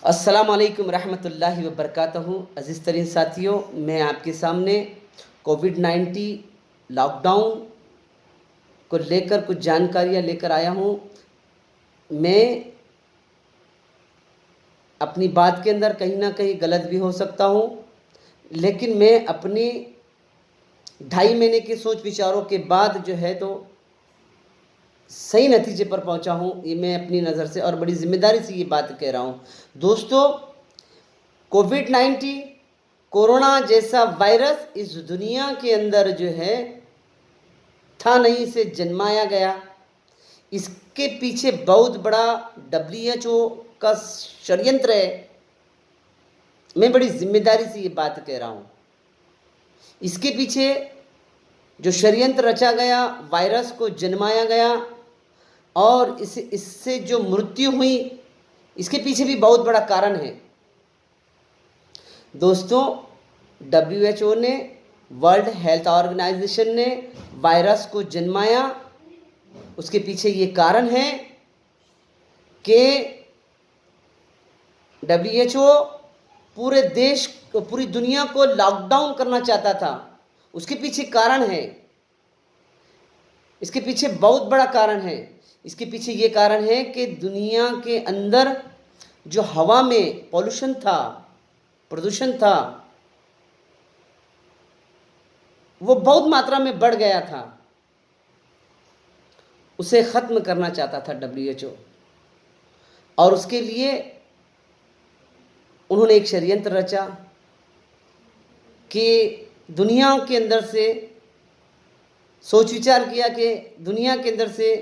अस्सलाम वालेकुम रहमतुल्लाहि व बरकातहू। अज़ीज़ तरीन साथियों, मैं आपके सामने कोविड-19 लॉकडाउन को लेकर कुछ जानकारियाँ लेकर आया हूँ। मैं अपनी बात के अंदर कहीं न कहीं गलत भी हो सकता हूँ, लेकिन मैं अपनी ढाई महीने के सोच विचारों के बाद जो है तो सही नतीजे पर पहुँचा हूँ, ये मैं अपनी नज़र से और बड़ी ज़िम्मेदारी से ये बात कह रहा हूँ। दोस्तों, कोविड-19 कोरोना जैसा वायरस इस दुनिया के अंदर जो है था नहीं, इसे जन्माया गया। इसके पीछे बहुत बड़ा डब्ल्यूएचओ का षड्यंत्र है। मैं बड़ी ज़िम्मेदारी से ये बात कह रहा हूँ। इसके पीछे जो षड्यंत्र रचा गया, वायरस को जन्माया गया और इससे जो मृत्यु हुई, इसके पीछे भी बहुत बड़ा कारण है। दोस्तों, डब्ल्यूएचओ ने, वर्ल्ड हेल्थ ऑर्गेनाइजेशन ने वायरस को जन्माया। उसके पीछे ये कारण है कि डब्ल्यूएचओ पूरी दुनिया को लॉकडाउन करना चाहता था। उसके पीछे कारण है, इसके पीछे बहुत बड़ा कारण है। इसके पीछे ये कारण है कि दुनिया के अंदर जो हवा में पॉल्यूशन था, प्रदूषण था, वो बहुत मात्रा में बढ़ गया था। उसे ख़त्म करना चाहता था डब्ल्यूएचओ और उसके लिए उन्होंने एक षड्यंत्र रचा कि दुनिया के अंदर से सोच विचार किया कि दुनिया के अंदर से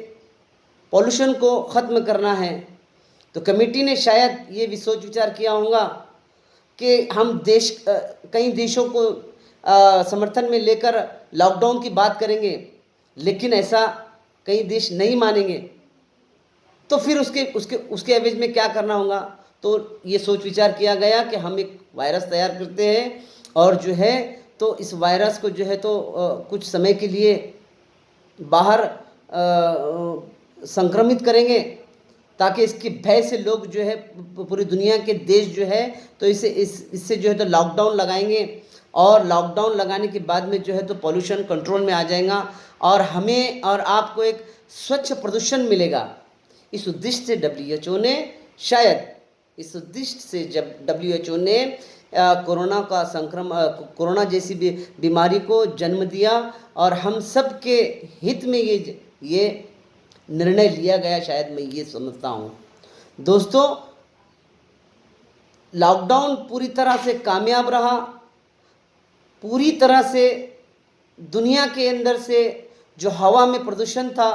पॉल्यूशन को ख़त्म करना है। तो कमेटी ने शायद ये भी सोच विचार किया होगा कि हम कई देशों को समर्थन में लेकर लॉकडाउन की बात करेंगे, लेकिन ऐसा कई देश नहीं मानेंगे। तो फिर उसके एवज में क्या करना होगा? तो ये सोच विचार किया गया कि हम एक वायरस तैयार करते हैं और जो है तो इस वायरस को जो है तो कुछ समय के लिए बाहर संक्रमित करेंगे, ताकि इसके भय से लोग जो है पूरी दुनिया के देश जो है तो इससे जो है तो लॉकडाउन लगाएंगे और लॉकडाउन लगाने के बाद में जो है तो पॉल्यूशन कंट्रोल में आ जाएगा और हमें और आपको एक स्वच्छ प्रदूषण मिलेगा। इस उद्देश्य से डब्ल्यूएचओ ने जब डब्ल्यूएचओ ने कोरोना जैसी बीमारी को जन्म दिया और हम सब के हित में ये निर्णय लिया गया, शायद मैं ये समझता हूँ। दोस्तों, लॉकडाउन पूरी तरह से कामयाब रहा। पूरी तरह से दुनिया के अंदर से जो हवा में प्रदूषण था,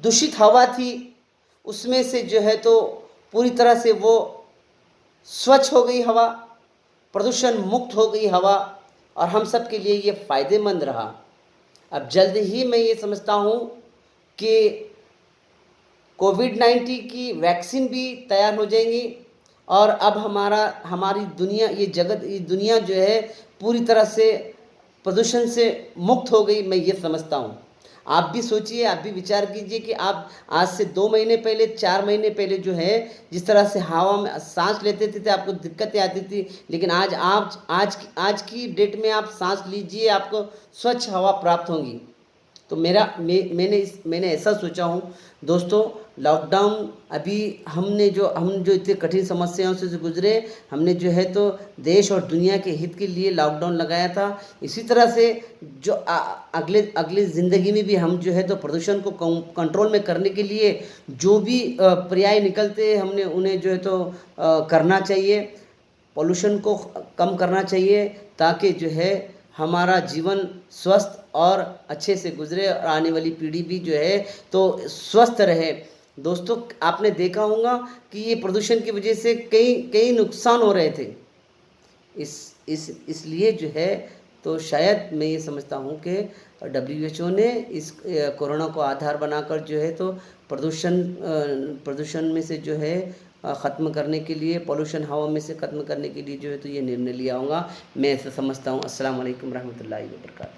दूषित हवा थी, उसमें से जो है तो पूरी तरह से वो स्वच्छ हो गई हवा, प्रदूषण मुक्त हो गई हवा और हम सब के लिए ये फ़ायदेमंद रहा। अब जल्द ही मैं ये समझता हूँ कि कोविड-19 की वैक्सीन भी तैयार हो जाएंगी और अब हमारी दुनिया, ये दुनिया जो है पूरी तरह से प्रदूषण से मुक्त हो गई, मैं ये समझता हूँ। आप भी सोचिए, आप भी विचार कीजिए कि आप आज से 2 महीने पहले, 4 महीने पहले जो है जिस तरह से हवा में सांस लेते थे आपको दिक्कतें आती थी, लेकिन आज की डेट में आप सांस लीजिए, आपको स्वच्छ हवा प्राप्त होगी। तो मैंने ऐसा सोचा हूँ। दोस्तों, लॉकडाउन अभी हम जो इतने कठिन समस्याओं से गुजरे, हमने जो है तो देश और दुनिया के हित के लिए लॉकडाउन लगाया था। इसी तरह से जो अगले ज़िंदगी में भी हम जो है तो प्रदूषण को कंट्रोल में करने के लिए जो भी पर्याय निकलते हैं, हमने उन्हें जो है तो करना चाहिए। पॉल्यूशन को कम करना चाहिए ताकि जो है हमारा जीवन स्वस्थ और अच्छे से गुजरे और आने वाली पीढ़ी भी जो है तो स्वस्थ रहे। दोस्तों, आपने देखा होगा कि ये प्रदूषण की वजह से कई नुकसान हो रहे थे। इसलिए जो है तो शायद मैं ये समझता हूँ कि डब्ल्यूएचओ ने इस कोरोना को आधार बनाकर जो है तो प्रदूषण में से जो है ख़त्म करने के लिए, पॉल्यूशन हवा में से ख़त्म करने के लिए जो है तो ये निर्णय लिया होगा। मैं ऐसा समझता हूँ। अस्सलाम वालेकुम रहमतुल्लाहि व बरकातहू।